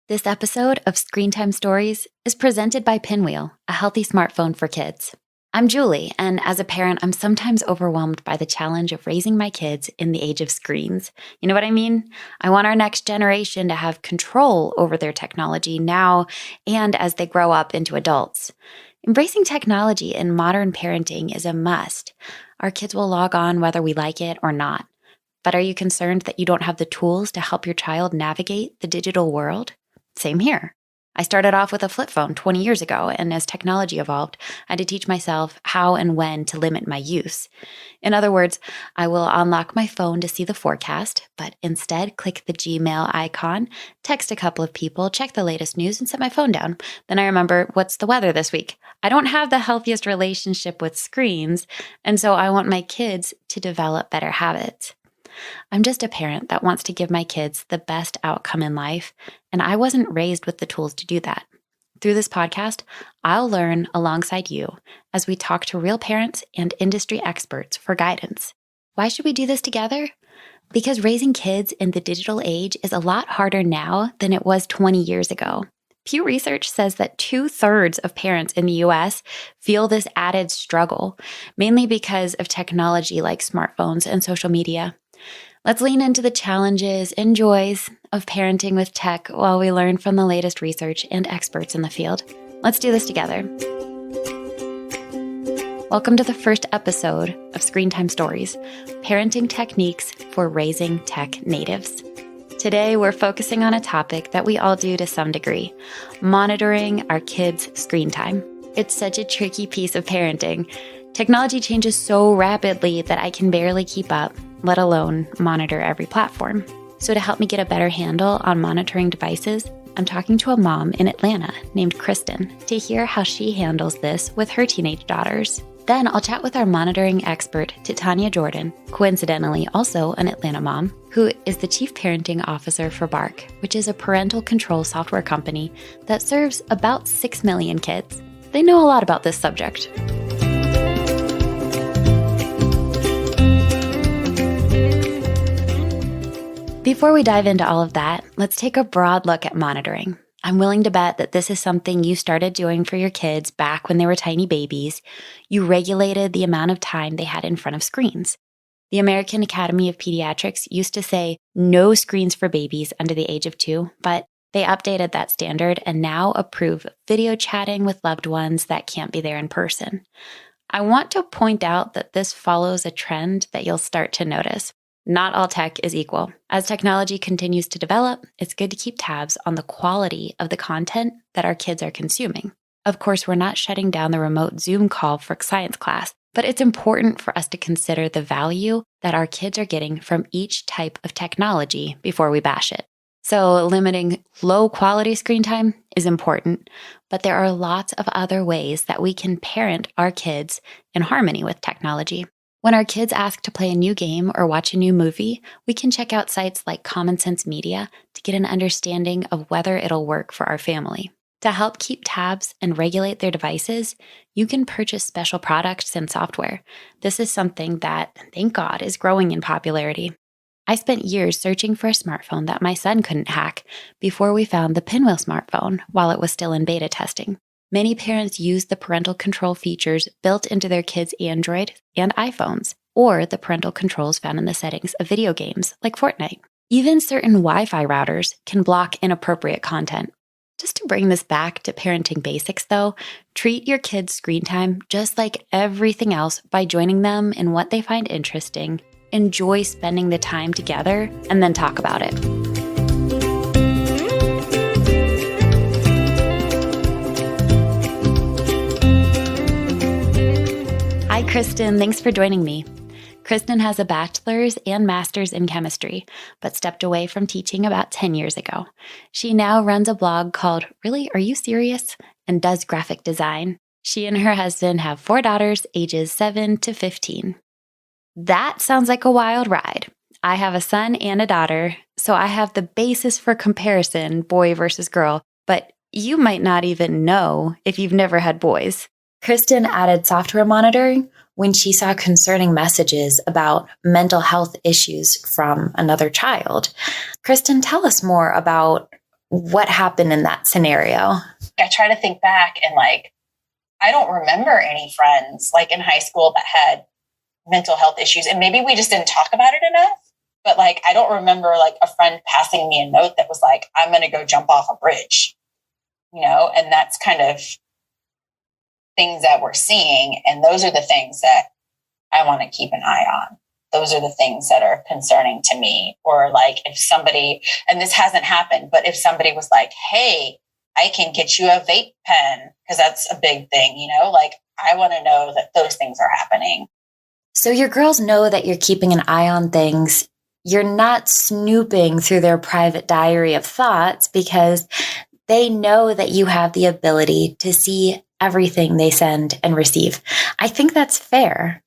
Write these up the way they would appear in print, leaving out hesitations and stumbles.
This episode of Screen Time Stories is presented by Pinwheel, a healthy smartphone for kids. I'm Julie, and as a parent, I'm sometimes overwhelmed by the challenge of raising my kids in the age of screens. You know what I mean? I want our next generation to have control over their technology now and as they grow up into adults. Embracing technology in modern parenting is a must. Our kids will log on whether we like it or not. But are you concerned that you don't have the tools to help your child navigate the digital world? Same here. I started off with a flip phone 20 years ago, and as technology evolved, I had to teach myself how and when to limit my use. In other words, I will unlock my phone to see the forecast, but instead click the Gmail icon, text a couple of people, check the latest news, and set my phone down. Then I remember, what's the weather this week? I don't have the healthiest relationship with screens, and so I want my kids to develop better habits. I'm just a parent that wants to give my kids the best outcome in life, and I wasn't raised with the tools to do that. Through this podcast, I'll learn alongside you as we talk to real parents and industry experts for guidance. Why should we do this together? Because raising kids in the digital age is a lot harder now than it was 20 years ago. Pew Research says that 2/3 of parents in the US feel this added struggle, mainly because of technology like smartphones and social media. Let's lean into the challenges and joys of parenting with tech while we learn from the latest research and experts in the field. Let's do this together. Welcome to the first episode of Screen Time Stories, Parenting Techniques for Raising Tech Natives. Today, we're focusing on a topic that we all do to some degree, monitoring our kids' screen time. It's such a tricky piece of parenting. Technology changes so rapidly that I can barely keep up, let alone monitor every platform. So to help me get a better handle on monitoring devices, I'm talking to a mom in Atlanta named Krystyn to hear how she handles this with her teenage daughters. Then I'll chat with our monitoring expert, Titania Jordan, coincidentally also an Atlanta mom, who is the Chief Parenting Officer for Bark, which is a parental control software company that serves about 6 million kids. They know a lot about this subject. Before we dive into all of that, let's take a broad look at monitoring. I'm willing to bet that this is something you started doing for your kids back when they were tiny babies. You regulated the amount of time they had in front of screens. The American Academy of Pediatrics used to say no screens for babies under the age of 2, but they updated that standard and now approve video chatting with loved ones that can't be there in person. I want to point out that this follows a trend that you'll start to notice. Not all tech is equal. As technology continues to develop, it's good to keep tabs on the quality of the content that our kids are consuming. Of course, we're not shutting down the remote Zoom call for science class, but it's important for us to consider the value that our kids are getting from each type of technology before we bash it. So limiting low-quality screen time is important, but there are lots of other ways that we can parent our kids in harmony with technology. When our kids ask to play a new game or watch a new movie, we can check out sites like Common Sense Media to get an understanding of whether it'll work for our family. To help keep tabs and regulate their devices, you can purchase special products and software. This is something that, thank God, is growing in popularity. I spent years searching for a smartphone that my son couldn't hack before we found the Pinwheel smartphone while it was still in beta testing. Many parents use the parental control features built into their kids' Android and iPhones, or the parental controls found in the settings of video games like Fortnite. Even certain Wi-Fi routers can block inappropriate content. Just to bring this back to parenting basics though, treat your kids' screen time just like everything else by joining them in what they find interesting. Enjoy spending the time together and then talk about it. Hi, Krystyn. Thanks for joining me. Krystyn has a bachelor's and master's in chemistry, but stepped away from teaching about 10 years ago. She now runs a blog called Really, Are You Serious? And does graphic design. She and her husband have 4 daughters, ages 7 to 15. That sounds like a wild ride. I have a son and a daughter, so I have the basis for comparison, boy versus girl, but you might not even know if you've never had boys. Krystyn added software monitoring when she saw concerning messages about mental health issues from another child. Krystyn, tell us more about what happened in that scenario? I try to think back and like, I don't remember any friends like in high school that had mental health issues. And maybe we just didn't talk about it enough. But like, I don't remember like a friend passing me a note that was like, I'm going to go jump off a bridge, and that's kind of things that we're seeing. And those are the things that I want to keep an eye on. Those are the things that are concerning to me. Or like if somebody, and this hasn't happened, but if somebody was like, hey, I can get you a vape pen, because that's a big thing, like I want to know that those things are happening. So your girls know that you're keeping an eye on things. You're not snooping through their private diary of thoughts because they know that you have the ability to see everything they send and receive. I think that's fair.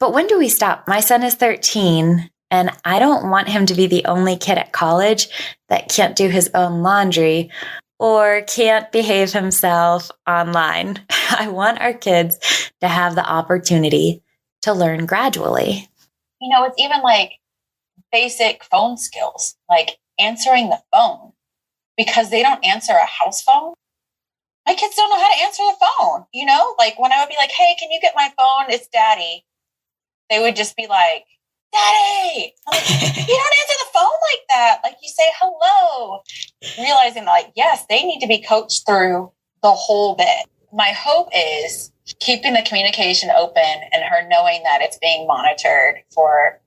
But when do we stop? My son is 13, and I don't want him to be the only kid at college that can't do his own laundry or can't behave himself online. I want our kids to have the opportunity to learn gradually. It's even like basic phone skills, like answering the phone, because they don't answer a house phone. My kids don't know how to answer the phone, like when I would be like, hey, can you get my phone? It's daddy. They would just be like, daddy. I'm like, you don't answer the phone like that. Like you say hello, realizing like, yes, they need to be coached through the whole bit. My hope is keeping the communication open and her knowing that it's being monitored for,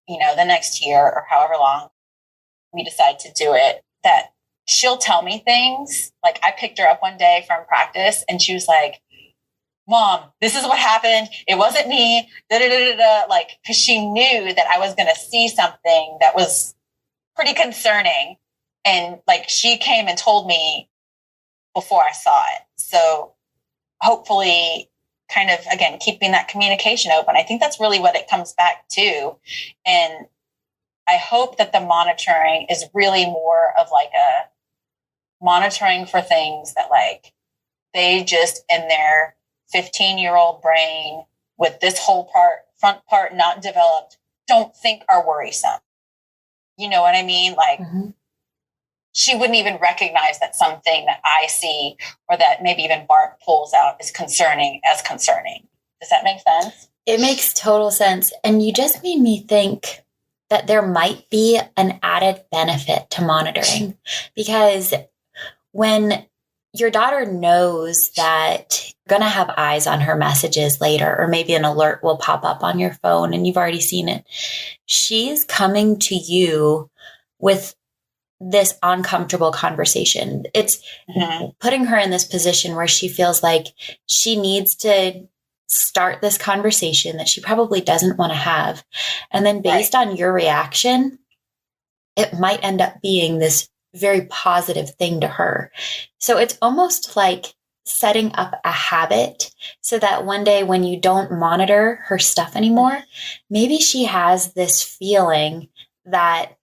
the next year or however long we decide to do it, that she'll tell me things. Like I picked her up one day from practice and she was like, Mom, this is what happened. It wasn't me. Like, because she knew that I was going to see something that was pretty concerning. And like, she came and told me before I saw it. So hopefully kind of, again, keeping that communication open. I think that's really what it comes back to. And I hope that the monitoring is really more of like a monitoring for things that like they just in their 15-year-old brain with this whole front part not developed, don't think are worrisome. You know what I mean? Like she wouldn't even recognize that something that I see or that maybe even Bart pulls out is concerning. Does that make sense? It makes total sense. And you just made me think that there might be an added benefit to monitoring, because when your daughter knows that you're going to have eyes on her messages later, or maybe an alert will pop up on your phone and you've already seen it, she's coming to you with this uncomfortable conversation. It's putting her in this position where she feels like she needs to start this conversation that she probably doesn't want to have. And then based on your reaction, it might end up being this very positive thing to her. So it's almost like setting up a habit so that one day when you don't monitor her stuff anymore, maybe she has this feeling that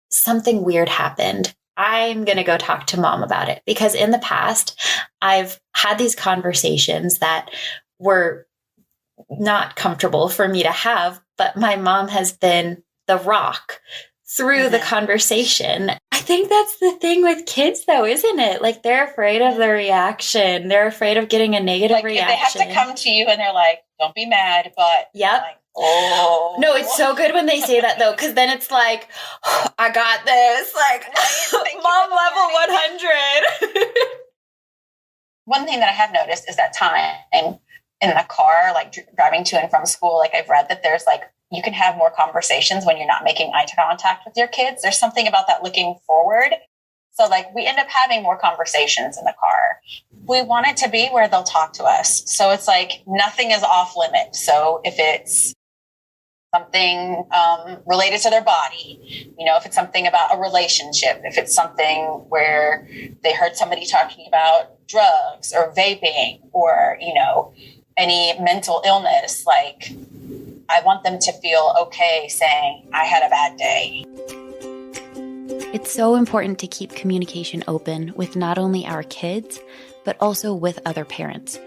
something weird happened. I'm going to go talk to mom about it. Because in the past, I've had these conversations that were not comfortable for me to have, but my mom has been the rock through the conversation. I think that's the thing with kids though, isn't it? Like they're afraid of the reaction. They're afraid of getting a negative reaction. They have to come to you and they're like, don't be mad, but like, oh. No, it's so good when they say that though, because then it's like, oh, I got this. Like, mom level 100. One thing that I have noticed is that time in the car, like driving to and from school, like I've read that there's like, you can have more conversations when you're not making eye contact with your kids. There's something about that looking forward. So like we end up having more conversations in the car. We want it to be where they'll talk to us. So it's like nothing is off limit. So if it's something related to their body, if it's something about a relationship, if it's something where they heard somebody talking about drugs or vaping or, any mental illness, like I want them to feel okay saying, I had a bad day. It's so important to keep communication open with not only our kids, but also with other parents.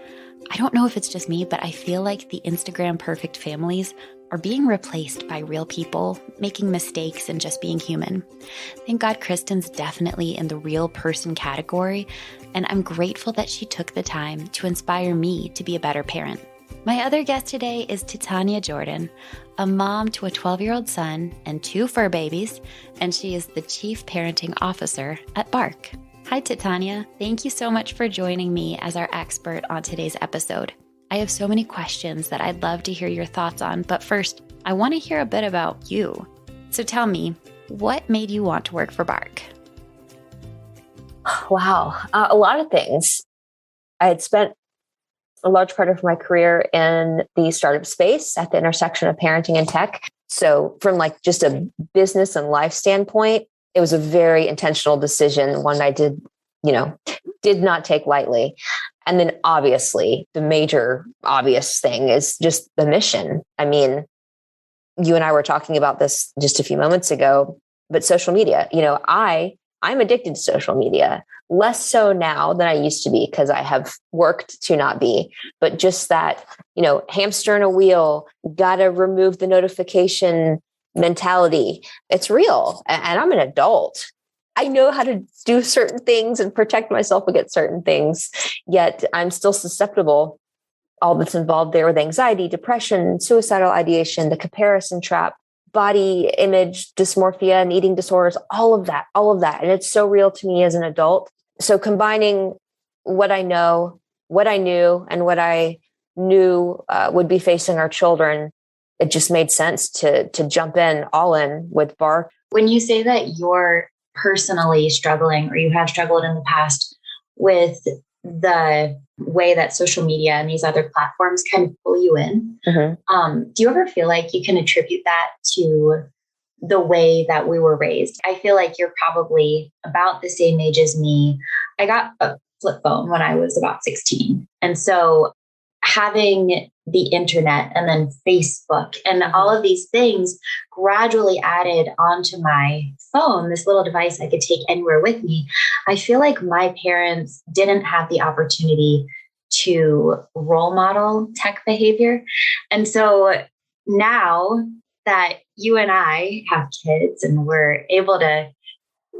I don't know if it's just me, but I feel like the Instagram perfect families are being replaced by real people, making mistakes and just being human. Thank God Krystyn's definitely in the real person category, and I'm grateful that she took the time to inspire me to be a better parent. My other guest today is Titania Jordan, a mom to a 12-year-old son and 2 fur babies, and she is the Chief Parenting Officer at Bark. Hi, Titania. Thank you so much for joining me as our expert on today's episode. I have so many questions that I'd love to hear your thoughts on, but first, I want to hear a bit about you. So tell me, what made you want to work for Bark? Wow, a lot of things. I had spent a large part of my career in the startup space at the intersection of parenting and tech. So from like just a business and life standpoint, it was a very intentional decision, one I did not take lightly. And then obviously the major obvious thing is just the mission. I mean, you and I were talking about this just a few moments ago, but social media, I'm addicted to social media, less so now than I used to be because I have worked to not be, but just that, hamster in a wheel, got to remove the notification mentality. It's real. And I'm an adult. I know how to do certain things and protect myself against certain things, yet I'm still susceptible. All that's involved there with anxiety, depression, suicidal ideation, the comparison trap, body image dysmorphia and eating disorders, all of that. And it's so real to me as an adult. So combining what I know, what I knew, and what I knew would be facing our children, it just made sense to jump all in with Bark. When you say that you're personally struggling or you have struggled in the past with the way that social media and these other platforms kind of pull you in, do you ever feel like you can attribute that to the way that we were raised? I feel like you're probably about the same age as me. I got a flip phone when I was about 16. And so having the internet and then Facebook and all of these things gradually added onto my phone, this little device I could take anywhere with me. I feel like my parents didn't have the opportunity to role model tech behavior. And so now that you and I have kids and we're able to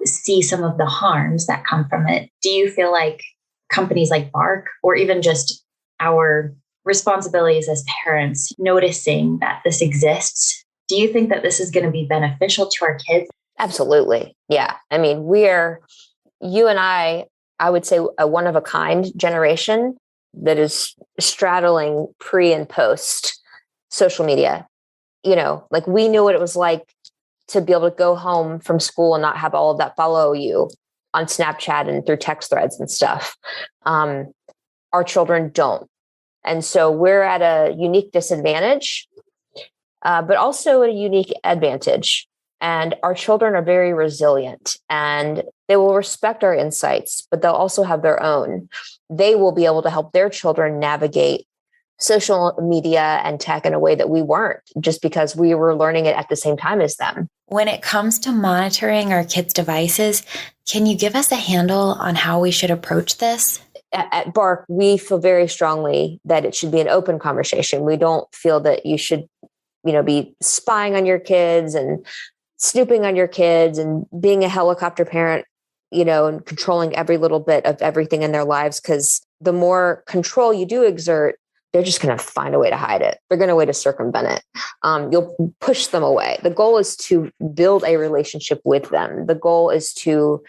see some of the harms that come from it, do you feel like companies like Bark or even just our responsibilities as parents noticing that this exists, do you think that this is going to be beneficial to our kids? Absolutely. Yeah. I mean, you and I would say a one of a kind generation that is straddling pre and post social media. Like we knew what it was like to be able to go home from school and not have all of that follow you on Snapchat and through text threads and stuff. Our children don't. And so we're at a unique disadvantage, but also a unique advantage. And our children are very resilient and they will respect our insights, but they'll also have their own. They will be able to help their children navigate social media and tech in a way that we weren't, just because we were learning it at the same time as them. When it comes to monitoring our kids' devices, can you give us a handle on how we should approach this? At Bark, we feel very strongly that it should be an open conversation. We don't feel that you should, be spying on your kids and snooping on your kids and being a helicopter parent, and controlling every little bit of everything in their lives. Because the more control you do exert, they're just going to find a way to hide it. They're going to way to circumvent it. You'll push them away. The goal is to build a relationship with them. The goal is to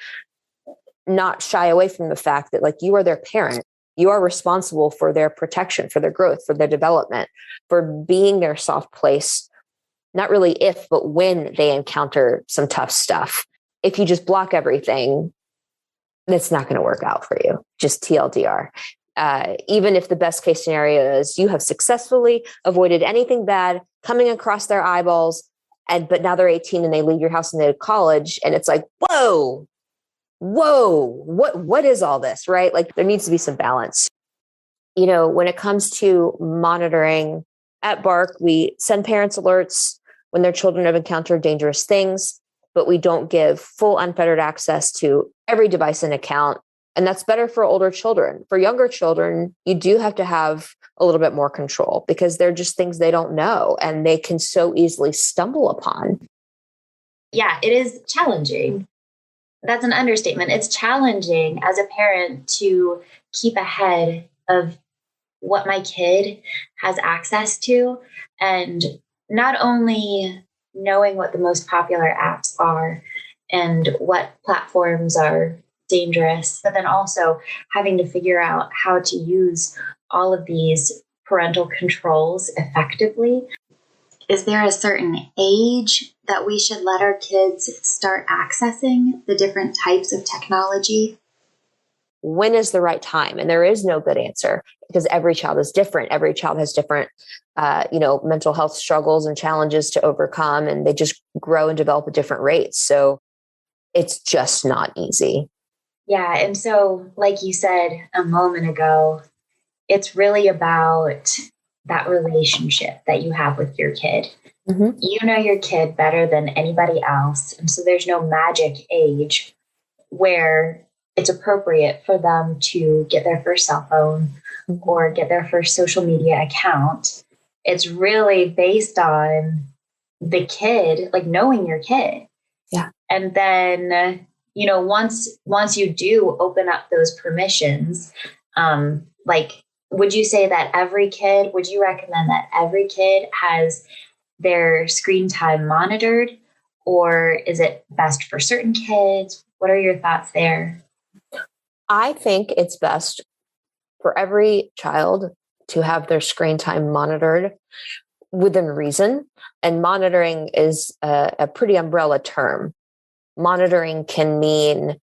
not shy away from the fact that you are their parent. You are responsible for their protection, for their growth, for their development, for being their soft place. Not really if, but when they encounter some tough stuff. If you just block everything, that's not going to work out for you. Just TLDR. Even if the best case scenario is you have successfully avoided anything bad coming across their eyeballs, but now they're 18 and they leave your house and they go to college, and it's like, whoa, what is all this, right? There needs to be some balance. When it comes to monitoring at Bark, we send parents alerts when their children have encountered dangerous things, but we don't give full unfettered access to every device and account. And that's better for older children. For younger children, you do have to have a little bit more control because they're just things they don't know and they can so easily stumble upon. Yeah, it is challenging. That's an understatement. It's challenging as a parent to keep ahead of what my kid has access to, and not only knowing what the most popular apps are and what platforms are dangerous, but then also having to figure out how to use all of these parental controls effectively. Is there a certain age that we should let our kids start accessing the different types of technology? When is the right time? And there is no good answer because every child is different. Every child has different, mental health struggles and challenges to overcome, and they just grow and develop at different rates. So it's just not easy. Yeah. And so, like you said a moment ago, it's really about that relationship that you have with your kid. Mm-hmm. You know your kid better than anybody else. And so there's no magic age where it's appropriate for them to get their first cell phone or get their first social media account. It's really based on the kid, like knowing your kid. Yeah. And then, once you do open up those permissions, would you say that would you recommend that every kid has their screen time monitored, or is it best for certain kids? What are your thoughts there? I think it's best for every child to have their screen time monitored within reason. And monitoring is a pretty umbrella term. Monitoring can mean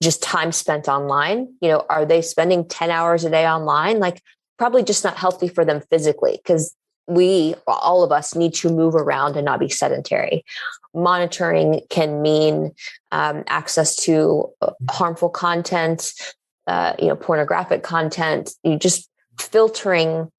just time spent online. Are they spending 10 hours a day online? Like, probably just not healthy for them physically, because all of us need to move around and not be sedentary. Monitoring can mean access to harmful content, pornographic content. You just filtering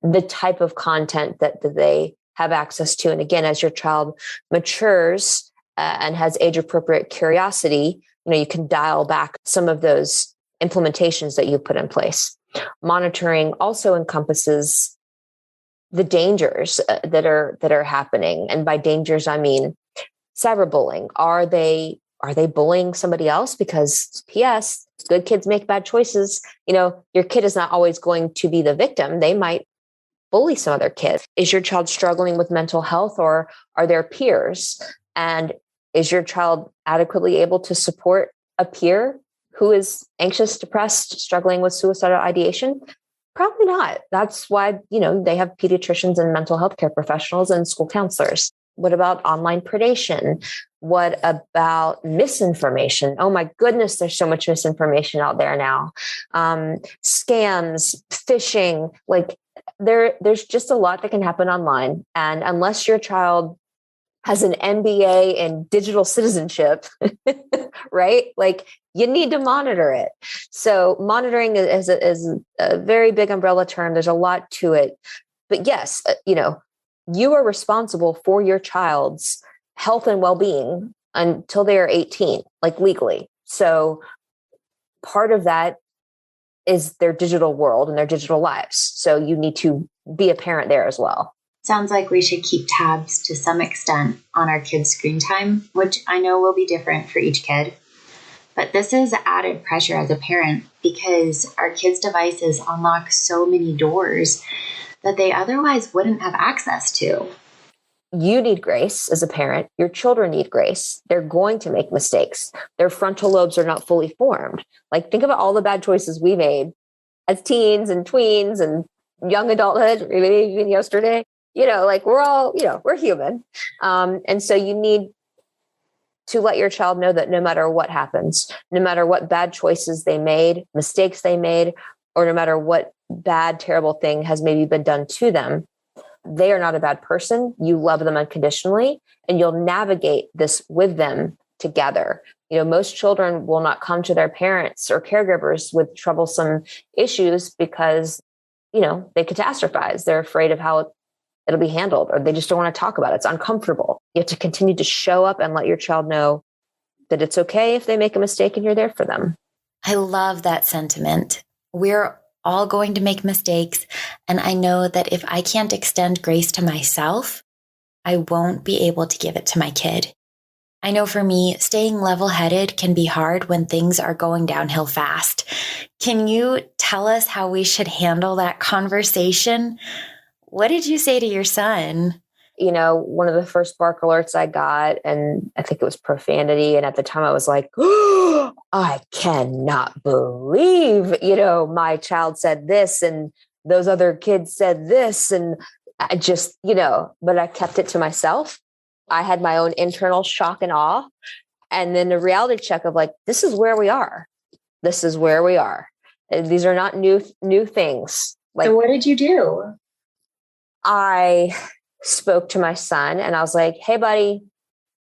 the type of content that they have access to. And again, as your child matures and has age-appropriate curiosity, you can dial back some of those implementations that you put in place. Monitoring also encompasses the dangers that are happening. And by dangers, I mean cyberbullying. Are they bullying somebody else? Because P.S., good kids make bad choices. Your kid is not always going to be the victim. They might bully some other kids. Is your child struggling with mental health, or are there peers? And is your child adequately able to support a peer who is anxious, depressed, struggling with suicidal ideation? Probably not. That's why, they have pediatricians and mental health care professionals and school counselors. What about online predation? What about misinformation? Oh my goodness, there's so much misinformation out there now. Scams, phishing, there's just a lot that can happen online. And unless your child has an MBA in digital citizenship, right? You need to monitor it. So monitoring is a very big umbrella term. There's a lot to it. But yes, you are responsible for your child's health and well-being until they are 18, legally. So part of that is their digital world and their digital lives. So you need to be a parent there as well. Sounds like we should keep tabs to some extent on our kids' screen time, which I know will be different for each kid. But this is added pressure as a parent because our kids' devices unlock so many doors that they otherwise wouldn't have access to. You need grace as a parent. Your children need grace. They're going to make mistakes. Their frontal lobes are not fully formed. Think about all the bad choices we made as teens and tweens and young adulthood, maybe even yesterday. We're all, we're human. And so you need to let your child know that no matter what happens, no matter what bad choices they made, mistakes they made, or no matter what bad, terrible thing has maybe been done to them, they are not a bad person. You love them unconditionally, and you'll navigate this with them together. Most children will not come to their parents or caregivers with troublesome issues because, they catastrophize. They're afraid of how it'll be handled, or they just don't want to talk about it. It's uncomfortable. You have to continue to show up and let your child know that it's okay if they make a mistake and you're there for them. I love that sentiment. We're all going to make mistakes. And I know that if I can't extend grace to myself, I won't be able to give it to my kid. I know for me, staying level-headed can be hard when things are going downhill fast. Can you tell us how we should handle that conversation? What did you say to your son? One of the first bark alerts I got, and I think it was profanity. And at the time I was like, oh, I cannot believe, my child said this and those other kids said this. And I just, but I kept it to myself. I had my own internal shock and awe. And then a reality check of like, this is where we are. This is where we are. These are not new things. Like, so what did you do? I spoke to my son and I was like, hey, buddy,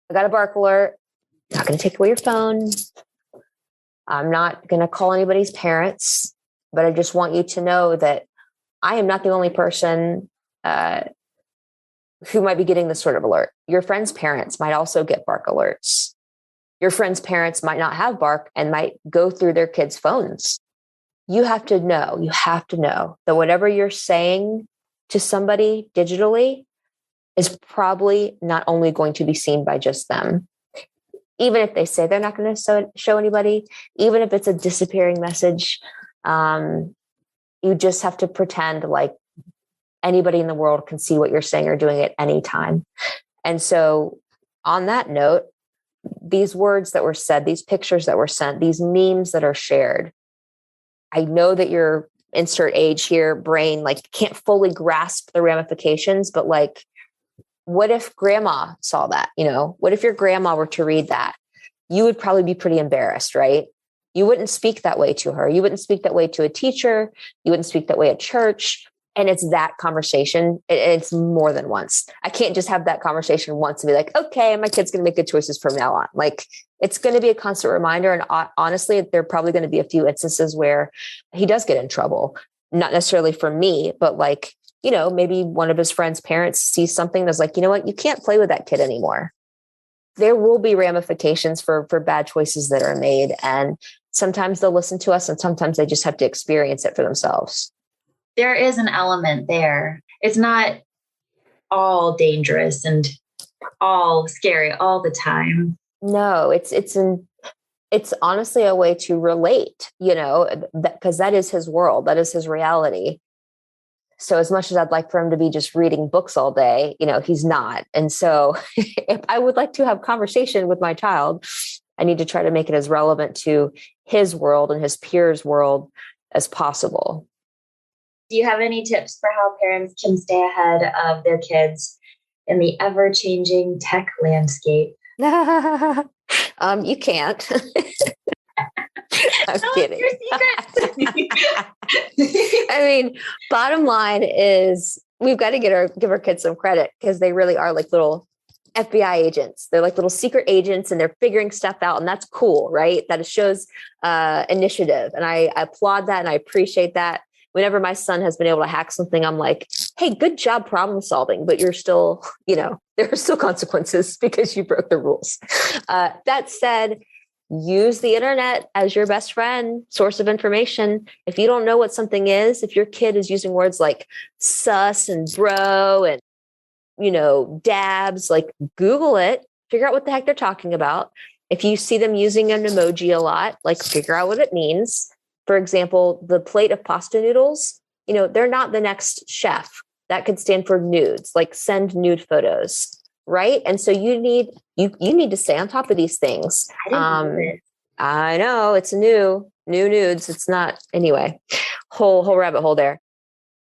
I got a bark alert. I'm not going to take away your phone. I'm not going to call anybody's parents, but I just want you to know that I am not the only person who might be getting this sort of alert. Your friends' parents might also get bark alerts. Your friends' parents might not have bark and might go through their kids' phones. You have to know that whatever you're saying to somebody digitally is probably not only going to be seen by just them. Even if they say they're not going to show anybody, even if it's a disappearing message, you just have to pretend like anybody in the world can see what you're saying or doing at any time. And so on that note, these words that were said, these pictures that were sent, these memes that are shared, I know that your insert age here, brain, like can't fully grasp the ramifications, but like, what if grandma saw that? What if your grandma were to read that? You would probably be pretty embarrassed, right? You wouldn't speak that way to her. You wouldn't speak that way to a teacher. You wouldn't speak that way at church. And it's that conversation. It's more than once. I can't just have that conversation once and be like, okay, my kid's going to make good choices from now on. Like, it's going to be a constant reminder. And honestly, there are probably going to be a few instances where he does get in trouble, not necessarily for me, but like, maybe one of his friends' parents sees something that's like, you know what, you can't play with that kid anymore. There will be ramifications for bad choices that are made. And sometimes they'll listen to us and sometimes they just have to experience it for themselves. There is an element there. It's not all dangerous and all scary all the time. No, it's honestly a way to relate, because that is his world. That is his reality. So as much as I'd like for him to be just reading books all day, he's not. And so if I would like to have conversation with my child, I need to try to make it as relevant to his world and his peers' world as possible. Do you have any tips for how parents can stay ahead of their kids in the ever-changing tech landscape? You can't. I'm kidding. Your secret. I mean, bottom line is we've got to give our kids some credit because they really are like little FBI agents. They're like little secret agents and they're figuring stuff out. And that's cool, right? That shows initiative. And I applaud that and I appreciate that. Whenever my son has been able to hack something, I'm like, hey, good job problem solving, but you're still, there are still consequences because you broke the rules. That said, use the internet as your best friend, source of information. If you don't know what something is, if your kid is using words like sus and bro and, dabs, like Google it, figure out what the heck they're talking about. If you see them using an emoji a lot, like figure out what it means. For example, the plate of pasta noodles, they're not the next chef. That could stand for nudes, like send nude photos, right? And so you need to stay on top of these things. I know it's new nudes. It's not anyway. Whole rabbit hole there.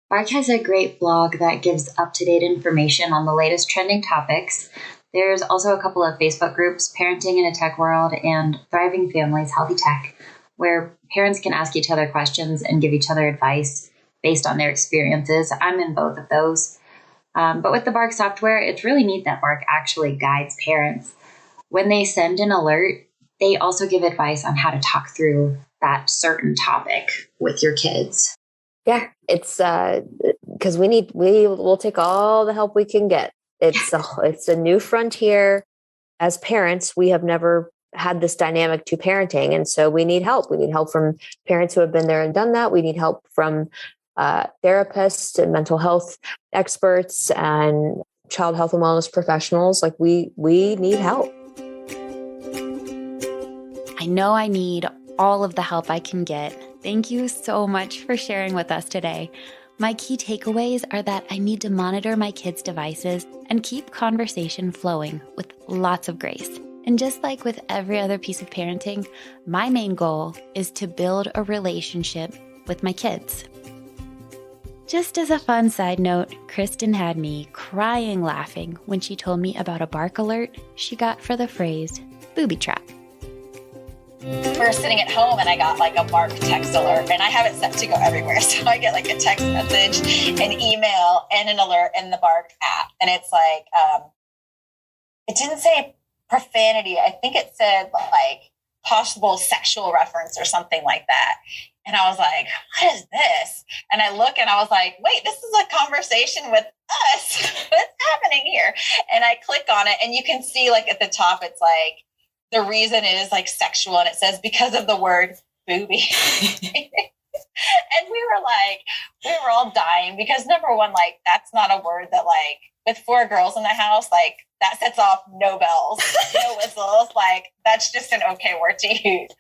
Bark has a great blog that gives up-to-date information on the latest trending topics. There's also a couple of Facebook groups, Parenting in a Tech World and Thriving Families, Healthy Tech, where parents can ask each other questions and give each other advice based on their experiences. I'm in both of those. But with the Bark software, it's really neat that Bark actually guides parents. When they send an alert, they also give advice on how to talk through that certain topic with your kids. Yeah, it's because we'll take all the help we can get. It's a new frontier. As parents, we have never had this dynamic to parenting. And so we need help. We need help from parents who have been there and done that. We need help from therapists and mental health experts and child health and wellness professionals. Like we need help. I know I need all of the help I can get. Thank you so much for sharing with us today. My key takeaways are that I need to monitor my kids' devices and keep conversation flowing with lots of grace. And just like with every other piece of parenting, my main goal is to build a relationship with my kids. Just as a fun side note, Krystyn had me crying laughing when she told me about a bark alert she got for the phrase booby trap. We were sitting at home and I got like a bark text alert, and I have it set to go everywhere. So I get like a text message, an email, and an alert in the bark app. And it's like, it didn't say profanity. I think it said like possible sexual reference or something like that. And I was like, what is this? And I look and I was like, wait, this is a conversation with us. What's happening here? And I click on it and you can see like at the top, it's like, the reason is like sexual. And it says because of the word booby. And we were all dying because number one, like that's not a word that like with 4 girls in the house, like that sets off no bells, no whistles. Like that's just an okay word to use.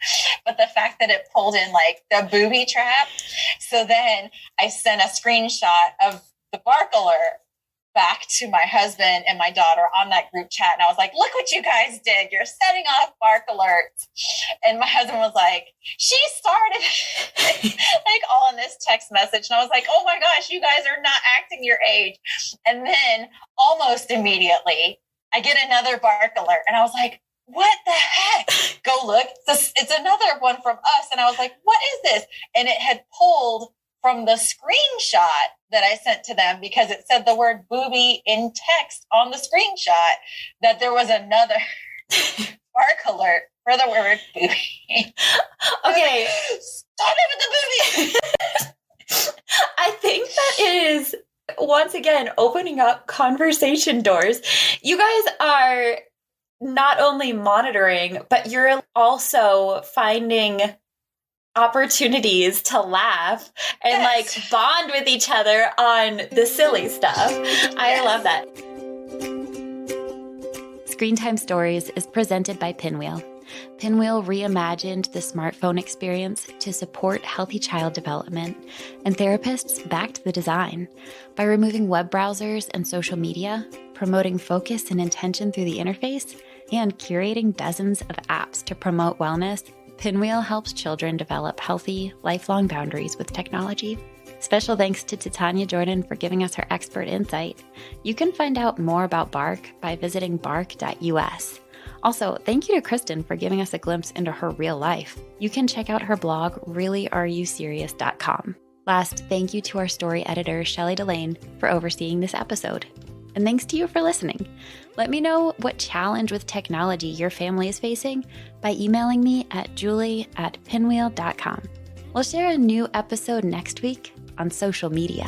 But the fact that it pulled in like the booby trap. So then I sent a screenshot of the bark alert back to my husband and my daughter on that group chat. And I was like, look what you guys did. You're setting off bark alerts. And my husband was like, she started like all in this text message. And I was like, oh my gosh, you guys are not acting your age. And then almost immediately I get another bark alert. And I was like, what the heck? Go look. It's another one from us. And I was like, what is this? And it had pulled from the screenshot that I sent to them because it said the word booby in text on the screenshot, that there was another bark alert for the word booby. Okay. Stop it with the booby. I think that is, once again, opening up conversation doors. You guys are not only monitoring, but you're also finding opportunities to laugh and like bond with each other on the silly stuff. I love that. Screen Time Stories is presented by Pinwheel. Pinwheel reimagined the smartphone experience to support healthy child development, and therapists backed the design by removing web browsers and social media, promoting focus and intention through the interface, and curating dozens of apps to promote wellness. Pinwheel helps children develop healthy, lifelong boundaries with technology. Special thanks to Titania Jordan for giving us her expert insight. You can find out more about Bark by visiting bark.us. Also, thank you to Krystyn for giving us a glimpse into her real life. You can check out her blog, reallyareyouSerious.com. Last, thank you to our story editor, Shelley Delane, for overseeing this episode. And thanks to you for listening. Let me know what challenge with technology your family is facing by emailing me at julie@pinwheel.com. We'll share a new episode next week on social media.